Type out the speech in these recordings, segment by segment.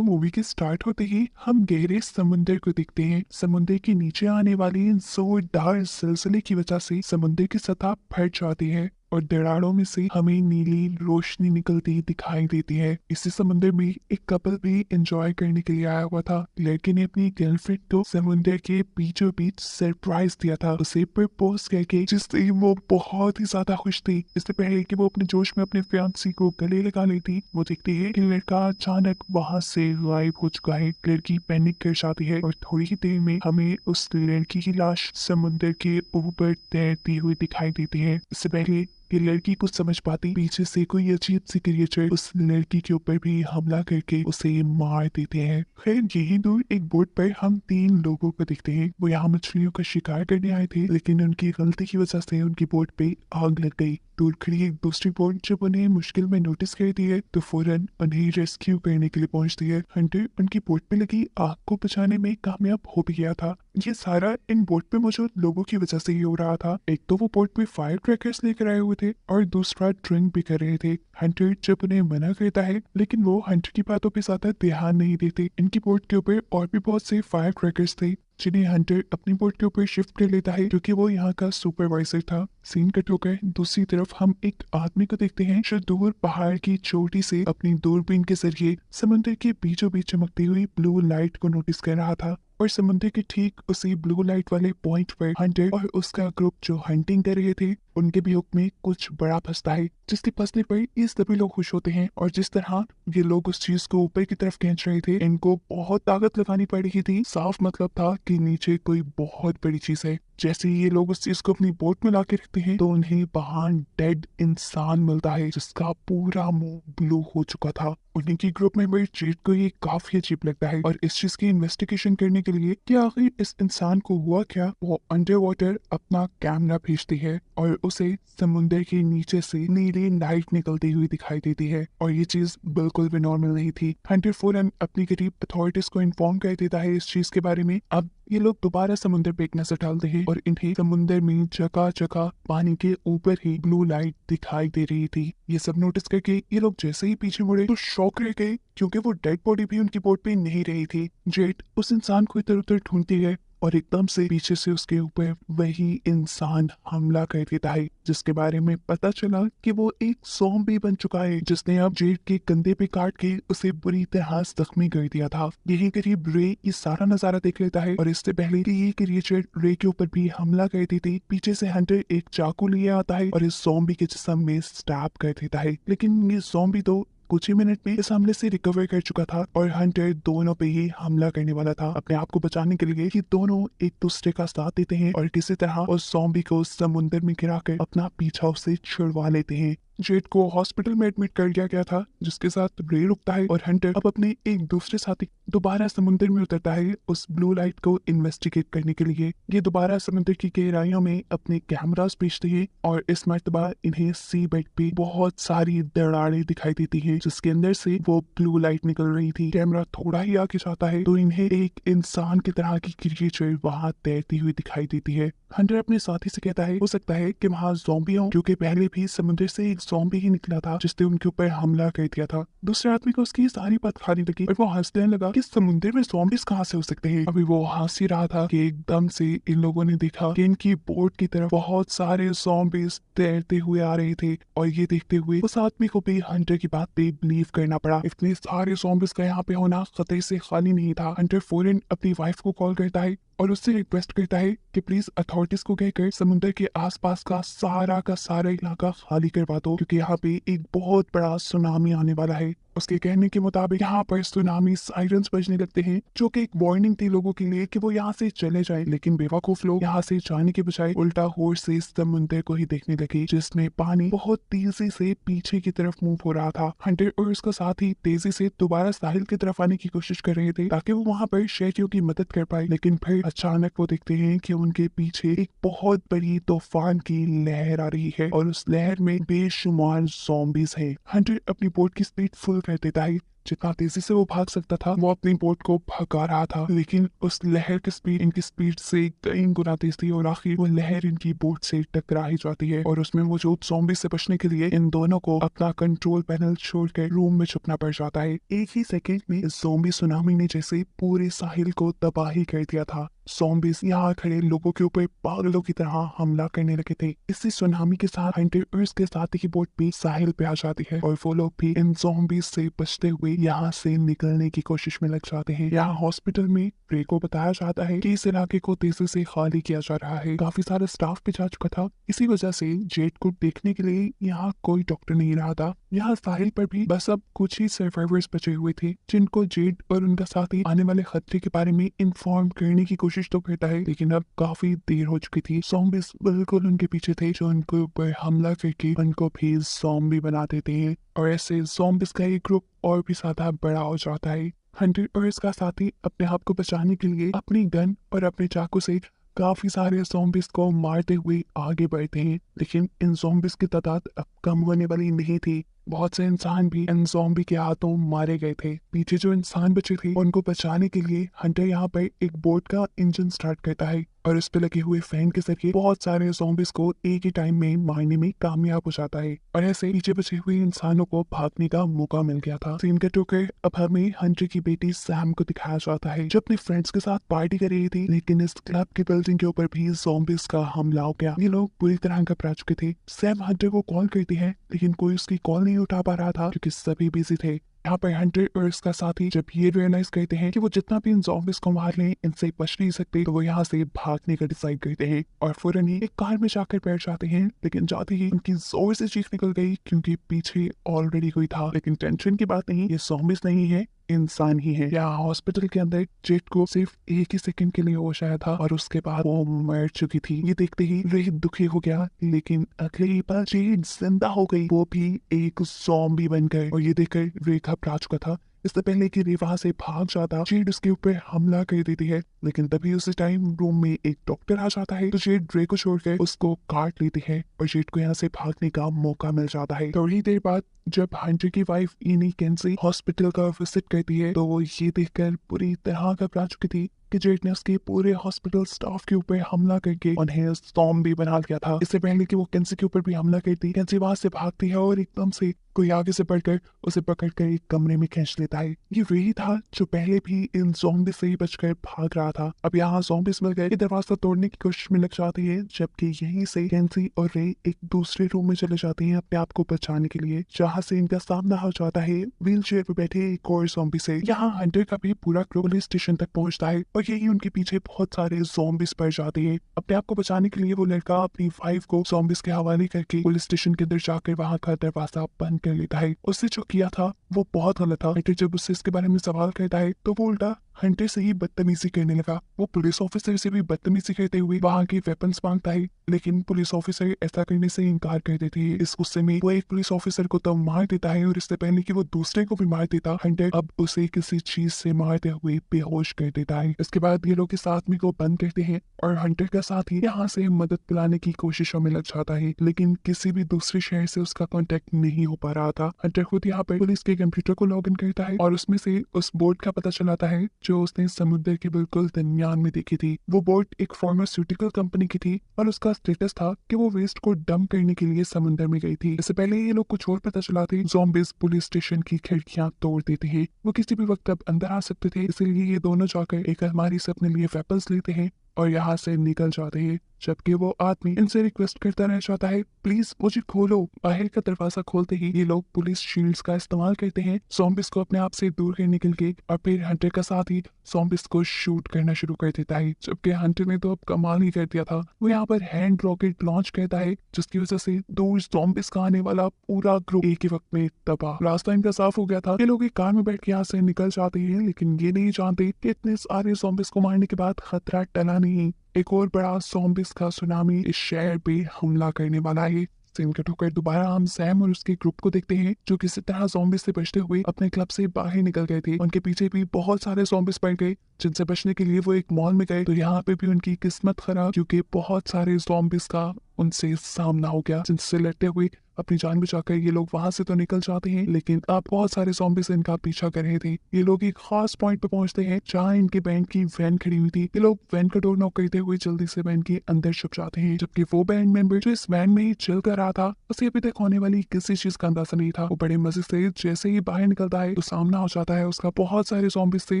तो मूवी के स्टार्ट होते ही हम गहरे समुंदर को देखते हैं। समुंदर के नीचे आने वाली इन जोरदार सिलसिले की वजह से समुंदर की सतह फट जाती है और दरारों में से हमें नीली रोशनी निकलती दिखाई देती है। इसी समुंदर में एक कपल भी एंजॉय करने के लिए आया हुआ था। लड़के ने अपनी गर्लफ्रेंड को समुंदर के बीचों बीच सरप्राइज दिया था, उसे प्रपोज करके, जिससे वो बहुत ही ज्यादा खुश थी। इससे पहले कि वो अपने जोश में अपने फियांसी को गले लगा लेती, वो देखती है कि लड़का अचानक वहां से गायब हो चुका है। लड़की पैनिक कर जाती है और थोड़ी ही देर में हमें उस लड़की की लाश समुंदर के ऊपर तैरती हुई दिखाई देती है। इससे पहले कि लड़की कुछ समझ पाती, पीछे से कोई अजीब सी क्रिएचर उस लड़की के ऊपर भी हमला करके उसे मार देते हैं। खैर, यही दूर एक बोट पर हम 3 लोगों को देखते हैं। वो यहाँ मछलियों का शिकार करने आए थे, लेकिन उनकी गलती की वजह से उनकी बोट पे आग लग गई। दूर खड़ी एक दूसरी बोट जब उन्हें मुश्किल में नोटिस करती है तो फौरन उन्हें रेस्क्यू करने के लिए पहुंचती है। हंटर उनकी बोट पे लगी आग को बचाने में कामयाब हो भी गया था। ये सारा इन बोट पे मौजूद लोगों की वजह से ही हो रहा था। एक तो वो बोट पे फायर क्रैकर्स लेकर आए हुए थे और दूसरा ड्रिंक भी कर रहे थे। हंटर जब उन्हें मना करता है, लेकिन वो हंटर की बातों पे ज्यादा ध्यान नहीं देते। इनकी बोट के ऊपर और भी बहुत से फायर क्रैकर्स थे, जिन्हें हंटर अपनी बोट के ऊपर शिफ्ट कर लेता है, क्योंकि वो यहाँ का सुपरवाइजर था। सीन कट होकर दूसरी तरफ हम एक आदमी को देखते हैं जो दूर पहाड़ की चोटी से अपनी दूरबीन के जरिए समुद्र के बीचों बीच चमकती हुई ब्लू लाइट को नोटिस कर रहा था। और समुद्र के ठीक उसी ब्लू लाइट वाले पॉइंट पर हंटर और उसका ग्रुप जो हंटिंग कर रहे थे, उनके भी हुक में कुछ बड़ा फंसता है, जिसके फंसने पर ये सभी लोग खुश होते हैं। और जिस तरह ये लोग उस चीज को ऊपर की तरफ खींच रहे थे, इनको बहुत ताकत लगानी पड़ रही थी। साफ मतलब था कि नीचे कोई बहुत बड़ी चीज है। जैसे ही ये लोग उस चीज को अपनी बोट में ला के रखते हैं तो उन्हें वहां डेड इंसान मिलता है, जिसका पूरा मुंह ब्लू हो चुका था। उन्हीं की ग्रुप मेंबर जेड को ये काफी अजीब लगता है और इस चीज की इन्वेस्टिगेशन करने के लिए कि आखिर इस इंसान को हुआ क्या, वो अंडर वाटर अपना कैमरा भेजती है और उसे समुद्र के नीचे से नीली लाइट निकलती हुई दिखाई देती है। और ये चीज बिल्कुल भी नॉर्मल नहीं थी। हंटर फौरन अपनी करीब अथॉरिटीज को इन्फॉर्म कर देता है इस चीज के बारे में। अब ये लोग दोबारा समुद्र पे एक नजर डालते हैं और इन्हें समुद्र में जगह जगह पानी के ऊपर ही ब्लू लाइट दिखाई दे रही थी। ये सब नोटिस करके ये लोग जैसे ही पीछे मुड़े तो शॉक रह गए, क्योंकि वो डेड बॉडी भी उनकी बोट पे नहीं रही थी। जेट उस इंसान को इधर उधर ढूंढती है और एकदम से पीछे से उसके ऊपर वही इंसान हमला कर देता है, जिसके बारे में पता चला कि वो एक ज़ॉम्बी बन चुका है, जिसने अब जेड के कंधे पे काट के उसे बुरी तरह जख्मी कर दिया था। यही करीब रे ये सारा नजारा देख लेता है और इससे पहले कि ये क्रिएचर रे के ऊपर भी हमला कर देती, पीछे से हंटर एक चाकू लिए आता है और इस ज़ॉम्बी के जिस्म में स्टैब कर देता है। लेकिन ये ज़ॉम्बी तो कुछ ही मिनट में इस हमले से रिकवर कर चुका था और हंटर दोनों पे ही हमला करने वाला था। अपने आप को बचाने के लिए ये दोनों एक दूसरे का साथ देते हैं और किसी तरह उस ज़ॉम्बी को समुद्र में गिराकर अपना पीछा उससे छुड़वा लेते हैं। जेड को हॉस्पिटल में एडमिट कर दिया गया था, जिसके साथ रे रुकता है और हंटर अब अपने एक दूसरे साथी दोबारा समुद्र में उतरता है उस ब्लू लाइट को इन्वेस्टिगेट करने के लिए। ये दोबारा समुद्र की गहराइयों में अपने कैमरास भेजते हैं और इस मर्तबा इन्हें सी बेड पे बहुत सारी दरारें दिखाई देती हैं, जिसके अंदर से वो ब्लू लाइट निकल रही थी। कैमरा थोड़ा ही आगे जाता है तो इन्हें एक इंसान की तरह की क्रिएचर वहां तैरती हुई दिखाई देती है। हंटर अपने साथी से कहता है हो सकता है कि वहां ज़ॉम्बी हो, क्योंकि पहले भी समुद्र से एक ज़ॉम्बी ही निकला था जिसने उनके ऊपर हमला कर दिया था। दूसरे आदमी को उसकी सारी बात खानी लगी और वो हंसने लगा कि समुद्र में ज़ॉम्बीज कहाँ से हो सकते हैं। अभी वो हंस ही रहा था कि एकदम से इन लोगों ने देखा कि इनकी बोट की तरफ बहुत सारे ज़ॉम्बीज तैरते हुए आ रहे थे और ये देखते हुए उस आदमी को भी हंटर की बात पे बिलीव करना पड़ा। इतने सारे ज़ॉम्बीज का यहाँ पे होना खतरे से खाली नहीं था। हंटर फौरन अपनी वाइफ को कॉल करता है और उससे रिक्वेस्ट करता है कि प्लीज अथॉरिटीज को कहकर समुद्र के आसपास का सारा इलाका खाली करवा दो, क्योंकि यहाँ पे एक बहुत बड़ा सुनामी आने वाला है। उसके कहने के मुताबिक यहाँ पर सुनामी साइरन्स बजने लगते हैं, जो कि एक वार्निंग थी लोगों के लिए कि वो यहाँ से चले जाएं। लेकिन बेवकूफ लोग यहाँ से जाने के बजाय उल्टा होश से समुद्र को ही देखने लगे, जिसमें पानी बहुत तेजी से पीछे की तरफ मूव हो रहा था। हंटर और उसका साथी तेजी से दोबारा साहिल की तरफ आने की कोशिश कर रहे थे ताकि वो वहाँ पर शेटियों की मदद कर पाए, लेकिन फिर अचानक वो देखते हैं कि उनके पीछे एक बहुत बड़ी तूफान की लहर आ रही है और उस लहर में बेशुमार ज़ॉम्बीज हैं। हंटर अपनी बोट की स्पीड फुल कर देता है जितना तेजी से वो भाग सकता था वो अपनी बोट को भगा रहा था, लेकिन उस लहर की स्पीड इनकी स्पीड से कई गुना तेज थी और आखिर वो लहर इनकी बोट से टकरा ही जाती है और उसमें मौजूद ज़ॉम्बी से बचने के लिए इन दोनों को अपना कंट्रोल पैनल छोड़कर रूम में छुपना पड़ जाता है। एक ही सेकंड में ज़ॉम्बी सुनामी ने जैसे पूरे साहिल को तबाही कर दिया था। ज़ॉम्बीज़ यहाँ खड़े लोगों के ऊपर पागलों की तरह हमला करने लगे थे। इसी सुनामी के साथ हंटर और उसके साथी की बोट भी साहिल पे आ जाती है और वो लोग भी इन ज़ॉम्बीज़ से बचते हुए यहाँ से निकलने की कोशिश में लग जाते हैं। यहाँ हॉस्पिटल में रे को बताया जाता है कि इस इलाके को तेजी से खाली किया जा रहा है। काफी सारा स्टाफ भी जा चुका था। इसी वजह से जेड को देखने के लिए यहाँ कोई डॉक्टर नहीं रहा था। यहाँ साहिल पर भी बस अब कुछ ही सर्वाइवर्स बचे हुए थे जिनको जेड और उनका साथी आने वाले खतरे के बारे में इन्फॉर्म करने की कोशिश तो करता है, लेकिन अब काफी देर हो चुकी थी। ज़ॉम्बीज़ बिल्कुल उनके पीछे थे जो उनके ऊपर हमला करके उनको भी ज़ॉम्बी बना देते हैं और ऐसे ज़ॉम्बीज़ का एक ग्रुप और भी ज्यादा बड़ा हो जाता है। हंटर और इसका साथी अपने आप को बचाने के लिए अपनी गन और अपने चाकू से काफी सारे ज़ॉम्बीज़ को मारते हुए आगे बढ़ते हैं, लेकिन इन ज़ॉम्बीज़ की तादाद अब कम होने वाली नहीं थी। बहुत से इंसान भी इन ज़ॉम्बी के हाथों मारे गए थे। पीछे जो इंसान बचे थे उनको बचाने के लिए हंटर यहाँ पर एक बोट का इंजन स्टार्ट करता है और इस पे लगे हुए फैन के जरिए बहुत सारे ज़ॉम्बीज़ को एक ही टाइम में मारने में कामयाब हो जाता है और ऐसे पीछे बचे हुए इंसानों को भागने का मौका मिल गया था। सीन कट होकर अब हमें हंटर की बेटी सैम को दिखाया जाता है जो अपने फ्रेंड्स के साथ पार्टी कर रही थी, लेकिन इस क्लब की बिल्डिंग के ऊपर भी ज़ॉम्बीज़ का हमला हो गया। ये लोग पूरी तरह घबरा चुके थे। सैम हंटर को कॉल करती है लेकिन कोई उसकी कॉल नहीं उठा पा रहा था क्योंकि सभी बिजी थे। यहाँ पर हंटर और उसका साथी जब ये रियलाइज करते हैं कि वो जितना भी इन ज़ॉम्बीज़ को मार लें इनसे बच नहीं सकते, तो वो यहाँ से भागने का डिसाइड करते हैं और फौरन ही एक कार में जाकर बैठ जाते हैं। लेकिन जाते ही उनकी जोर से चीख निकल गई क्योंकि पीछे ऑलरेडी कोई था। लेकिन टेंशन की बात नहीं, ये ज़ॉम्बीज़ नहीं है, इंसान ही है। यहाँ हॉस्पिटल के अंदर जेट को सिर्फ एक ही सेकंड के लिए होश आया था और उसके बाद वो मर चुकी थी। ये देखते ही रे दुखी हो गया, लेकिन अगले ही पल जेट जिंदा हो गई, वो भी एक ज़ॉम्बी बनकर। और ये देखकर रे घबरा चुका था। इससे पहले कि रे वहां से भाग जाता, जेड उसके ऊपर हमला कर देती है, लेकिन तभी उसी टाइम रूम में एक डॉक्टर आ जाता है तो जेड रे को छोड़कर उसको काट लेती है और जेड को यहाँ से भागने का मौका मिल जाता है। थोड़ी देर बाद जब हंटर की वाइफ इनी केंसी हॉस्पिटल का विजिट करती है तो वो ये देखकर पूरी तरह घबरा चुकी थी कि जेड ने उसके पूरे हॉस्पिटल स्टाफ के ऊपर हमला करके उन्हें ज़ॉम्बी बना दिया था। इससे पहले कि वो केंसी के ऊपर भी हमला करती, केंसी वहां से भागती है और एकदम से कोई आगे से बढ़कर उसे पकड़कर एक कमरे में खींच लेता है। ये वही था जो पहले भी इन ज़ॉम्बी से ही बचकर भाग रहा था। अब यहाँ ज़ॉम्बीज़ मिल गए, दरवाजा तोड़ने की कोशिश में लग जाती है, जबकि यहीं से केंसी और रे एक दूसरे रूम में चले जाते हैं अपने आप को बचाने के लिए, जहाँ से इनका सामना हो जाता है व्हील चेयर पर बैठे एक और ज़ॉम्बी से। यहाँ हंटर का भी पूरा ग्रुप पुलिस स्टेशन तक पहुंचता है और यही उनके पीछे बहुत सारे ज़ॉम्बीज़ पड़ जाते हैं। अपने आप को बचाने के लिए वो लड़का अपनी वाइफ को ज़ॉम्बीज़ के हवाले करके पुलिस स्टेशन के अंदर जाकर वहाँ का दरवाजा बंद कर लेता है। उससे जो किया था वो बहुत गलत था। हंटर जब उससे इसके बारे में सवाल करता है तो वो उल्टा हंटर से ही बदतमीजी करने लगा। वो पुलिस ऑफिसर से भी बदतमीजी करते हुए वहाँ के वेपन्स मांगता है, लेकिन पुलिस ऑफिसर ऐसा करने से इनकार कर देती है। इस गुस्से में वो एक पुलिस ऑफिसर को तो मार देता है और इससे पहले कि वो दूसरे को भी मार देता, हंटर अब उसे किसी चीज से मारते हुए बेहोश कर देता है। इसके बाद ये लोग इस आदमी को बंद करते हैं और हंटर का साथ ही यहाँ से मदद दिलाने की कोशिशों में लग जाता है, लेकिन किसी भी दूसरे शहर से उसका कॉन्टेक्ट नहीं हो पा रहा था। हंटर खुद यहाँ पर पुलिस के कंप्यूटर को लॉग इन करता है और उसमें से उस बोर्ड का पता चलाता है जो उसने समुद्र के बिल्कुल दरमियान में देखी थी। वो बोट एक फार्मास्यूटिकल कंपनी की थी और उसका स्टेटस था कि वो वेस्ट को डंप करने के लिए समुद्र में गई थी। इससे पहले ये लोग कुछ और पता चला थे, ज़ॉम्बीज़ पुलिस स्टेशन की खिड़कियां तोड़ देते हैं। वो किसी भी वक्त अब अंदर आ सकते थे, इसलिए ये दोनों जाकर एक अलमारी से अपने लिए वेपन्स लेते हैं और यहाँ से निकल जाते हैं, जबकि वो आदमी इनसे रिक्वेस्ट करता रह जाता है, प्लीज मुझे खोलो। बाहर का दरवाजा खोलते ही ये लोग पुलिस शील्ड्स का इस्तेमाल करते हैं ज़ॉम्बीज़ को अपने आप से दूर करने के लिए और फिर हंटर का साथ ही ज़ॉम्बीज़ को शूट करना शुरू कर देता है। जबकि हंटर ने तो अब कमाल ही कर दिया था, वो यहाँ पर हैंड रॉकेट लॉन्च करता है जिसकी वजह से दूर ज़ॉम्बीज़ का आने वाला पूरा ग्रुप एक ही वक्त में तबाह। रास्ता इनका साफ हो गया था, ये लोग एक कार में बैठ के यहाँ से निकल जाते हैं, लेकिन ये नहीं जानते कि इतने सारे ज़ॉम्बीज़ को मारने के बाद खतरा टला नहीं। एक और बड़ा ज़ॉम्बीज़ का सुनामी इस शहर पे हमला करने वाला है। सीन कट होकर दोबारा हम सैम और उसके ग्रुप को देखते हैं जो किसी तरह ज़ॉम्बीज़ से बचते हुए अपने क्लब से बाहर निकल गए थे। उनके पीछे भी बहुत सारे ज़ॉम्बीज़ पड़ गए, जिनसे बचने के लिए वो एक मॉल में गए, तो यहाँ पे भी उनकी किस्मत खराब, क्योंकि बहुत सारे ज़ॉम्बिस का उनसे सामना हो गया, जिनसे लड़ते हुए अपनी जान बचाकर ये लोग वहां से तो निकल जाते हैं, लेकिन अब बहुत सारे ज़ॉम्बिस इनका पीछा कर रहे थे। ये लोग एक खास पॉइंट पे पहुंचते हैं जहाँ इनके बैंड की वैन खड़ी हुई थी। ये लोग वैन का डोर नॉक करते हुए जल्दी से वैन के अंदर छुप जाते हैं, जबकि वो बैंड मेंबर जो इस वैन में ही चिल कर रहा था, उसे अभी तक होने वाली किसी चीज का अंदाजा नहीं था। वो बड़े मजे से जैसे ही बाहर निकलता है तो सामना हो जाता है उसका बहुत सारे ज़ॉम्बिस थे,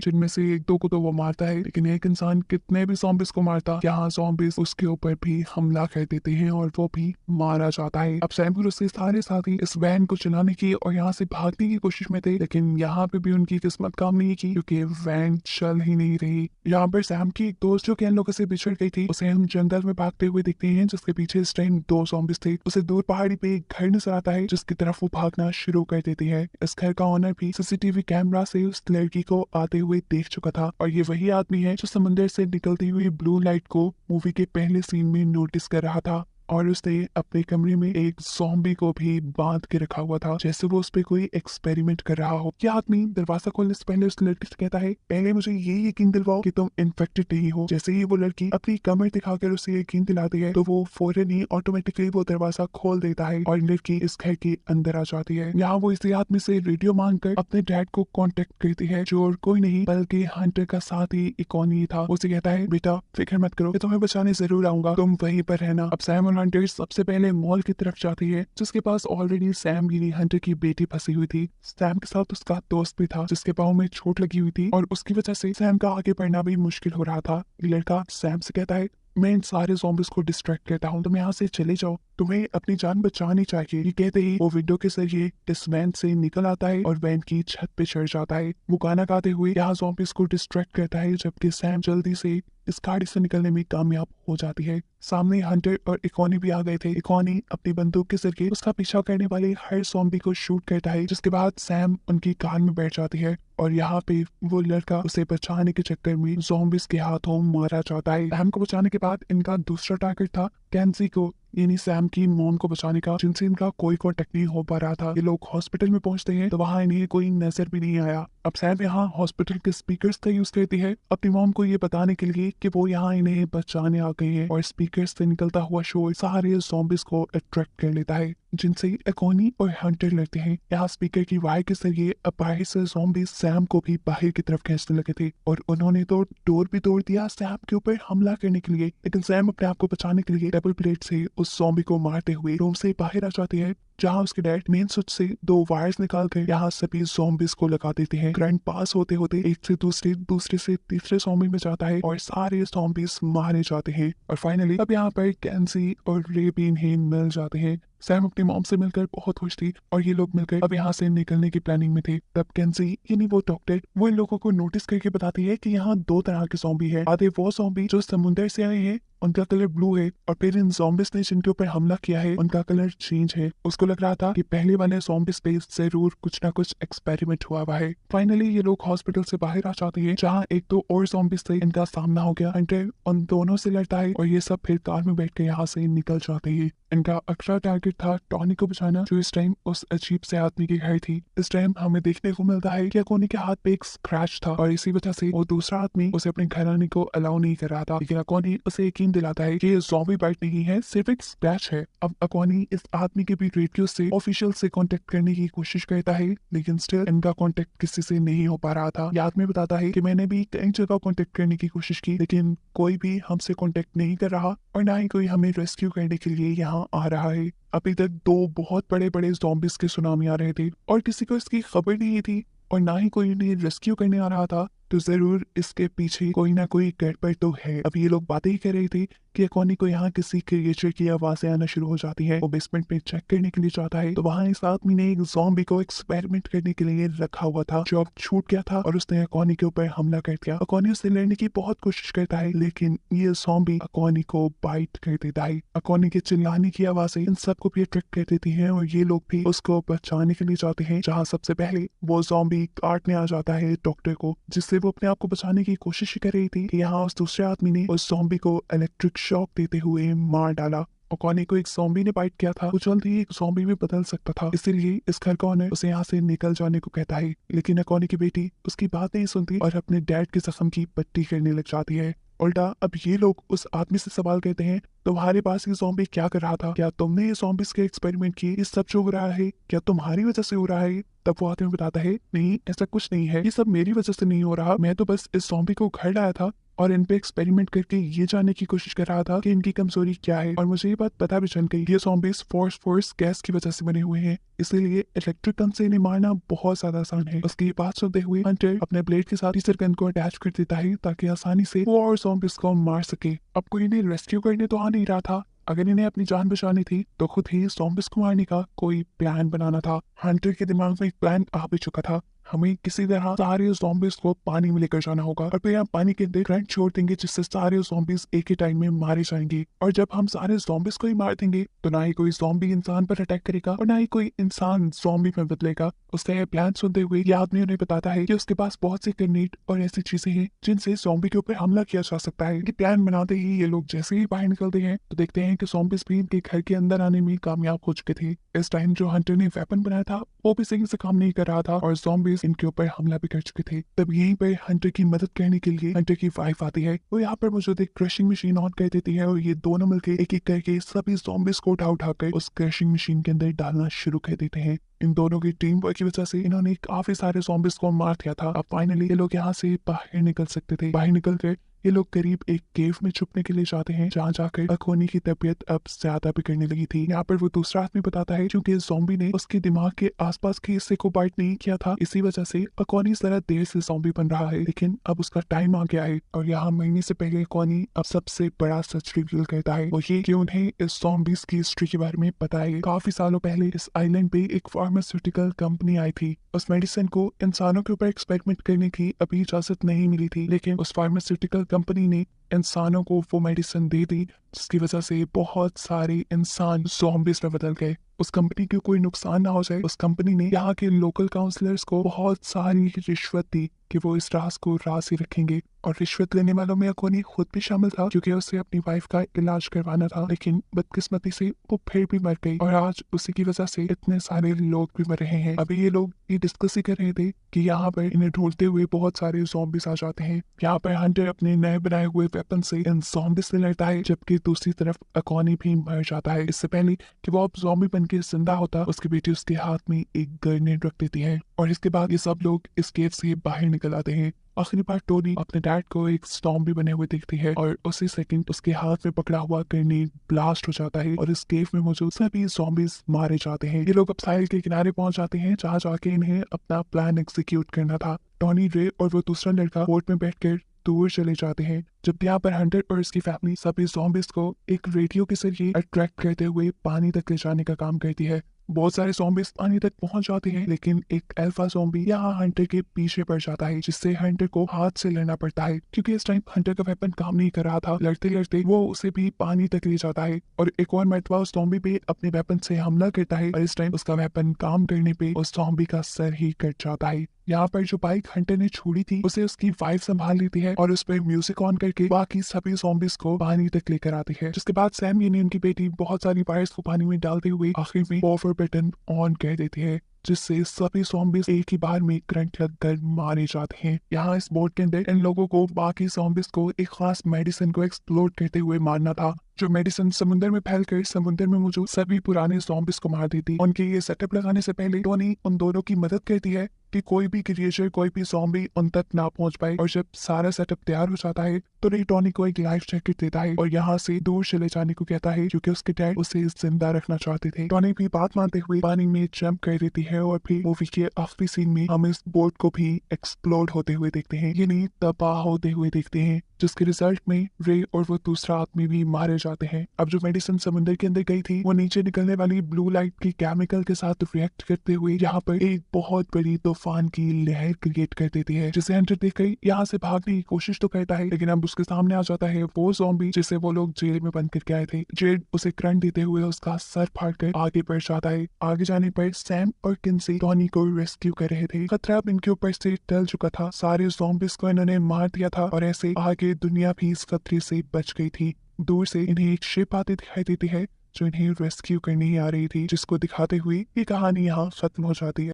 जिनमें से एक दो को तो वो मारता है, लेकिन एक इंसान कितने भी ज़ॉम्बिस को मारता, यहाँ ज़ॉम्बिस उसके ऊपर भी हमला कर देते हैं और वो भी मारा जाता है। अब सैम और उसके सारे साथी इस वैन को चलाने की और यहाँ से भागने की कोशिश में थे, लेकिन यहाँ पे भी उनकी किस्मत काम नहीं की, क्योंकि वैन चल ही नहीं रही। यहाँ पर सैम की एक दोस्त जो कि इन लोगों से बिछड़ गई थी, उसे हम जंगल में भागते हुए देखते हैं, जिसके पीछे इस टाइम दो ज़ॉम्बिस थे। उसे दूर पहाड़ी पे एक घर नजर आता है, जिसकी तरफ वो भागना शुरू कर देती है। इस घर का ओनर भी सीसीटीवी कैमरा से उस लड़की को आते हुए देख चुका था, और ये वही आदमी है जो समंदर से निकलती हुई ब्लू लाइट को मूवी के पहले सीन में नोटिस कर रहा था, और उसने अपने कमरे में एक ज़ॉम्बी को भी बांध के रखा हुआ था, जैसे वो उस पे कोई एक्सपेरिमेंट कर रहा हो। क्या आदमी दरवाजा खोलने से पहले उस लड़की से कहता है, पहले मुझे ये यकीन दिलवाओ कि तुम इन्फेक्टेड नहीं हो। जैसे ही वो लड़की अपनी कमर दिखाकर उसे यकीन दिलाती है, तो वो फौरन ही ऑटोमेटिकली वो दरवाजा खोल देता है और लड़की इस घर के अंदर आ जाती है। यहाँ वो इसी आदमी से रेडियो मांगकर अपने डैड को कांटेक्ट करती है, जो और कोई नहीं बल्कि हंटर का साथ ही इकोनी था। उसे कहता है, बेटा फिक्र मत करो, मैं तुम्हें बचाने जरूर आऊंगा, तुम वहीं पर रहना। अब सैम हंटर सबसे पहले मॉल की तरफ जाती है, जिसके पास ऑलरेडी सैम यानी हंटर की बेटी फंसी हुई थी। सैम के साथ उसका दोस्त भी था, जिसके पाँव में चोट लगी हुई थी, और उसकी वजह से सैम का आगे बढ़ना भी मुश्किल हो रहा था। लड़का सैम से कहता है, मैं इन सारे ज़ॉम्बिस को डिस्ट्रैक्ट करता हूँ, तुम यहाँ से चले जाओ, तुम्हें अपनी जान बचानी चाहिए। ये कहते ही वो विंडो के जरिए इस वैन से निकल आता है और वैन की छत पे चढ़ जाता है। वो गाना गाते हुए यहाँ ज़ॉम्बिस को डिस्ट्रैक्ट करता है, जबकि सैम जल्दी से इस गाड़ी से निकलने में कामयाब हो जाती है। सामने हंटर और इकोनी भी आ गए थे। इकोनी अपनी बंदूक के जरिए उसका पीछा करने वाले हर ज़ॉम्बी को शूट करता है, जिसके बाद सैम उनकी कार में बैठ जाती है, और यहाँ पे वो लड़का उसे बचाने के चक्कर में ज़ॉम्बिस के हाथों मारा जाता है। सैम को बचाने के बाद इनका दूसरा टारगेट था कैंसी को, यानी सैम की मॉम को बचाने का, जिनसे इनका कोई कांटेक्ट नहीं हो पा रहा था। ये लोग हॉस्पिटल में पहुंचते हैं तो वहाँ इन्हें कोई नजर भी नहीं आया। अब सैम यहाँ हॉस्पिटल के स्पीकर्स का यूज करती है अपनी मॉम को ये बताने के लिए कि वो यहाँ इन्हें बचाने आ गई है, और स्पीकर्स से निकलता हुआ शोर सारे ज़ॉम्बिस को अट्रैक्ट कर लेता है, जिनसे इकोनी और हंटर लड़ते हैं। यहाँ स्पीकर की वायर के जरिए अब बाहर से ज़ॉम्बिस सैम को भी बाहर की तरफ खींचने लगे थे, और उन्होंने तो डोर भी तोड़ दिया सैम के ऊपर हमला करने के लिए, लेकिन सैम अपने आप को बचाने के लिए डबल प्लेट से उस ज़ॉम्बी को मारते हुए रूम से बाहर आ जाती है, जहाँ उसके डैड मेन स्विच से दो वायर्स निकाल कर यहाँ सभी ज़ॉम्बिस को लगा देते हैं। करंट पास होते होते एक से दूसरे, दूसरे से तीसरे ज़ॉम्बी में जाता है, और सारे ज़ॉम्बिस मारे जाते हैं। और फाइनली अब यहाँ पर कैंसी और रे भी इन्हें मिल जाते हैं। सैम अपनी मॉम से मिलकर बहुत खुश थी, और ये लोग मिलकर अब यहाँ से निकलने की प्लानिंग में थे। तब कैंसी यानी वो डॉक्टर वो इन लोगों को नोटिस करके बताती है कि यहाँ दो तरह के ज़ॉम्बी है। आधे वो ज़ॉम्बी जो समुंदर से आए हैं, उनका कलर ब्लू है, और फिर इन ज़ॉम्बिस ने जिनके ऊपर हमला किया है उनका कलर चेंज है। उसको लग रहा था कि पहले वाले ज़ॉम्बिस पे जरूर कुछ ना कुछ एक्सपेरिमेंट हुआ है। फाइनली ये लोग हॉस्पिटल से बाहर आ जाते हैं, जहाँ एक दो और ज़ॉम्बिस से इनका सामना हो गया। हंटर उन दोनों से लड़ता है, और ये सब फिर कार में बैठ के यहाँ से निकल जाते हैं। इनका अगला टारगेट था टॉनी को बचाना, जो इस टाइम उस अजीब से आदमी के घर थी। इस टाइम हमें देखने को मिलता है कि अकोनी के हाथ पे एक स्क्रैच था, और इसी वजह से वो दूसरा आदमी उसे अपने घर आने को अलाउ नहीं कर रहा था, लेकिन अकोनी उसे यकीन दिलाता है कि ये ज़ॉम्बी बाइट नहीं है, सिर्फ एक स्क्रैच है। अब अकोनी इस आदमी के भी रेडियो से ऑफिशियल से कांटेक्ट करने की कोशिश करता है, लेकिन स्टिल इनका कांटेक्ट किसी से नहीं हो पा रहा था। ये आदमी बताता है कि मैंने भी कई जगह कांटेक्ट करने की कोशिश की, लेकिन कोई भी हमसे कांटेक्ट नहीं कर रहा, और ना ही कोई हमें रेस्क्यू करने के लिए यहाँ आ रहा है। अभी तक दो बहुत बड़े बड़े ज़ॉम्बिस के सुनामी आ रहे थे, और किसी को इसकी खबर नहीं थी, और ना ही कोई इन्हें रेस्क्यू करने आ रहा था, तो जरूर इसके पीछे कोई ना कोई गड़बड़ तो है। अब ये लोग बातें ही कर रहे थे कि अकोनी को यहाँ किसी क्रिएचर की आवाजें आना शुरू हो जाती है। वो बेसमेंट में चेक करने के लिए जाता है, तो वहाँ इस आदमी ने एक ज़ॉम्बी को एक्सपेरिमेंट करने के लिए रखा हुआ था, जो अब छूट गया था, और उसने अकोनी के ऊपर हमला कर दिया। अकोनी उससे लड़ने की बहुत कोशिश करता है, लेकिन ये ज़ॉम्बी अकोनी को बाइट कर देता है। अकोनी के चिल्लाने की आवाजें इन सबको भी अट्रैक्ट कर देती है, और ये लोग भी उसको बचाने के लिए जाते हैं, जहाँ सबसे पहले वो ज़ॉम्बी काटने आ जाता है डॉक्टर को, जिससे वो अपने आप को बचाने की कोशिश कर रही थी। यहाँ उस दूसरे आदमी ने उस ज़ॉम्बी को इलेक्ट्रिक शॉक देते हुए मार डाला। ओकॉनी को एक ज़ॉम्बी ने बाइट किया था, वो जल्द ही एक ज़ॉम्बी में बदल सकता था, इसीलिए इस घर का ओनर उसे यहाँ से निकल जाने को कहता है। लेकिन ओकॉनी की बेटी उसकी बात नहीं सुनती और अपने डैड के जख्म की पट्टी करने लग जाती है। उल्टा अब ये लोग उस आदमी से सवाल करते हैं, तुम्हारे पास ये ज़ॉम्बी क्या कर रहा था? क्या तुमने ये ज़ॉम्बीज़ के एक्सपेरिमेंट किए? ये सब जो हो रहा है क्या तुम्हारी वजह से हो रहा है? तब वो आदमी बताता है, नहीं ऐसा कुछ नहीं है, ये सब मेरी वजह से नहीं हो रहा, मैं तो बस इस ज़ॉम्बी को घर लाया था और इन पे एक्सपेरिमेंट करके ये जानने की कोशिश कर रहा था कि इनकी कमजोरी क्या है। और मुझे ये बात पता भी चल गई, ये ज़ॉम्बीज़ फोर्स गैस की वजह से बने हुए हैं, इसीलिए इलेक्ट्रिक गन से इन्हें मारना बहुत ज्यादा आसान है। उसकी ये बात सुनते हुए हंटर अपने ब्लेड के साथ टीचर गन को अटैच कर देता है ताकि आसानी से वो और ज़ॉम्बीज़ को मार सके। अब कोई इन्हें रेस्क्यू करने तो आ नहीं रहा था, अगर इन्हें अपनी जान बचानी थी तो खुद ही ज़ॉम्बीज़ को मारने का कोई प्लान बनाना था। हंटर के दिमाग में एक प्लान आ भी चुका था, हमें किसी तरह सारे ज़ॉम्बीज़ को पानी में लेकर जाना होगा और फिर हम पानी के अंदर करंट छोड़ देंगे जिससे सारे ज़ॉम्बीज़ एक ही टाइम में मारे जाएंगे। और जब हम सारे ज़ॉम्बीज़ को ही मार देंगे तो ना ही कोई ज़ॉम्बी इंसान पर अटैक करेगा और ना ही कोई इंसान ज़ॉम्बी में बदलेगा। उसका यह प्लान सुनते हुए ये आदमी उन्हें बताता है कि उसके पास बहुत सी ग्रेनेड और ऐसी चीजें हैं जिनसे ज़ॉम्बी के ऊपर हमला किया जा सकता है। ये प्लान बनाते ही ये लोग जैसे ही बाहर निकलते हैं तो देखते हैं कि ज़ॉम्बीज़ भी इनके घर के अंदर आने में कामयाब हो चुके थे। इस टाइम जो हंटर ने वेपन बनाया था वो भी सही से काम नहीं कर रहा था और ज़ॉम्बीज़ इनके ऊपर हमला भी कर चुके थे। तब यहीं पर हंटर की मदद करने के लिए हंटर की वाइफ आती है, वो यहाँ पर मौजूद एक क्रशिंग मशीन ऑन कर देती है और ये दोनों मिलकर एक एक करके सभी ज़ॉम्बीज़ को उठाकर उस क्रशिंग मशीन के अंदर डालना शुरू कर देते हैं। इन दोनों की टीम वर्क की वजह से इन्होंने काफी सारे ज़ॉम्बीज़ को मार दिया था। अब फाइनली ये लोग यहाँ से बाहर निकल सकते थे। बाहर निकल कर ये लोग करीब एक केव में छुपने के लिए जाते हैं जहाँ जाकर अकोनी की तबीयत अब ज्यादा बिगड़ने लगी थी। यहाँ पर वो दूसरा आदमी बताता है क्योंकि ज़ॉम्बी ने उसके दिमाग के आसपास के हिस्से को बाइट नहीं किया था, इसी वजह से अकोनी जरा देर से ज़ॉम्बी बन रहा है, लेकिन अब उसका टाइम आ गया है। और यहाँ मरने से पहले अकोनी अब सबसे बड़ा सच रिवील करता है, वो ये कि उन्हें इस ज़ॉम्बीज़ की हिस्ट्री के बारे में पता है। काफी सालों पहले इस आइलैंड पे एक फार्मास्यूटिकल कंपनी आई थी, उस मेडिसिन को इंसानों के ऊपर एक्सपेरिमेंट करने की अभी इजाजत नहीं मिली थी, लेकिन उस फार्मास्यूटिकल कंपनी ने इंसानों को वो मेडिसिन दे दी जिसकी वजह से बहुत सारे इंसान ज़ॉम्बीज़ में बदल गए। उस कंपनी को कोई नुकसान ना हो जाए, उस कंपनी ने यहाँ के लोकल काउंसलर्स को बहुत सारी रिश्वत दी कि वो इस राज को राज ही रखेंगे। और रिश्वत लेने वालों में अकोनी खुद भी शामिल था क्योंकि उसे अपनी वाइफ का इलाज करवाना था, लेकिन बदकिस्मती से वो फिर भी मर गई और आज उसी की वजह से इतने सारे लोग भी मर रहे हैं। अभी ये लोग ये डिस्कस ही कर रहे थे कि यहाँ पर इन्हें ढूंढते हुए बहुत सारे ज़ॉम्बीज़ आ जाते हैं। यहाँ पर हंटर अपने नए बनाए हुए वेपन से इन ज़ॉम्बीज़ से लड़ता है, जबकि दूसरी तरफ अकोनी भी मर जाता है। इससे पहले कि वो अब ज़ॉम्बी बन के जिंदा होता, उसकी बेटी उसके हाथ में एक ग्रेनेड रख देती है और इसके बाद ये सब लोग इस केव से बाहर निकल आते हैं। आखिरी बार टोनी अपने डैड को एक ज़ॉम्बी बने हुए देखती है और उसी सेकंड उसके हाथ में पकड़ा हुआ ग्रेनेड ब्लास्ट हो जाता है और इस केव में मौजूद सभी ज़ॉम्बीज़ मारे जाते हैं। ये लोग अब साहिल के किनारे पहुंच जाते हैं जहाँ जाके इन्हें अपना प्लान एग्जीक्यूट करना था। टोनी, रे और वो दूसरा लड़का बोट में बैठकर दूर चले जाते हैं, जब यहाँ पर हंटर और उसकी फैमिली सभी ज़ॉम्बीज़ को एक रेडियो के जरिए अट्रैक्ट करते हुए पानी तक ले जाने का काम करती है। बहुत सारे ज़ॉम्बीज़ पानी तक पहुंच जाते हैं, लेकिन एक अल्फा ज़ॉम्बी यहाँ हंटर के पीछे पड़ जाता है, जिससे हंटर को हाथ से लड़ना पड़ता है क्योंकि इस टाइम हंटर का वेपन काम नहीं कर रहा था। लड़ते लड़ते वो उसे भी पानी तक ले जाता है और एक और मर्तबा उस ज़ॉम्बी पे अपने वेपन से हमला करता है और इस टाइम उसका वेपन काम करने पे उस ज़ॉम्बी का सर ही कट जाता है। यहाँ पर जो बाइक हंटर ने छोड़ी थी उसे उसकी वाइफ संभाल लेती है और उस पर म्यूजिक ऑन करके बाकी सभी ज़ॉम्बीज़ को पानी तक लेकर आती है, जिसके बाद सैम यानी उनकी बेटी बहुत सारी वायर्स को पानी में डालते हुए आखिर में पावर बटन ऑन कर देती है, जिससे सभी ज़ॉम्बीज़ एक ही बार में करंट लगकर मारे जाते हैं। यहाँ इस बोट के अंदर इन लोगों को बाकी ज़ॉम्बीज़ को एक खास मेडिसिन को एक्सप्लोर करते हुए मारना था, जो मेडिसिन समुद्र में फैलकर समुद्र में मौजूद सभी पुराने ज़ॉम्बीज़ को मार देती। उनके ये सेटअप लगाने से पहले टोनी उन दोनों की मदद करती है कि कोई भी क्रिएचर, कोई भी ज़ॉम्बी उन तक ना पहुंच पाए। और जब सारा सेटअप तैयार हो जाता है तो रे टोनी को एक लाइफ जैकेट देता है और यहाँ से दूर चले जाने को कहता है क्योंकि उसके डैड उसे जिंदा रखना चाहते थे। टोनी भी बात मानते हुए पानी में जंप कर देती है और फिर मूवी के आखिरी सीन में हम इस बोट को भी एक्सप्लोड होते हुए देखते हैं, यानी तबाह होते हुए देखते हैं, जिसके रिजल्ट में रे और वो दूसरा आदमी भी मारे जाते हैं। अब जो मेडिसिन समुद्र के अंदर गई थी वो नीचे निकलने वाली ब्लू लाइट की केमिकल के साथ रिएक्ट करते हुए यहाँ पर एक बहुत बड़ी तूफान की लहर क्रिएट कर देती है, जिसे हंटर देखकर यहाँ से भागने की कोशिश तो करता है, लेकिन अब उसके सामने आ जाता है वो ज़ॉम्बी जिसे वो लोग जेल में बंद करके आए थे। जेड उसे करंट देते हुए उसका सर फाड़कर आगे बढ़ जाता है। आगे जाने पर सैम और किन्सी टॉनी को रेस्क्यू कर रहे थे। खतरा अब इनके ऊपर से टल चुका था, सारे ज़ॉम्बीज़ को इन्होंने मार दिया था और ऐसे आगे दुनिया भी इस खतरे से बच गई थी। दूर से इन्हें एक शिप आती दिखाई देती है जो इन्हें रेस्क्यू करने ही आ रही थी, जिसको दिखाते हुए ये कहानी यहाँ खत्म हो जाती है।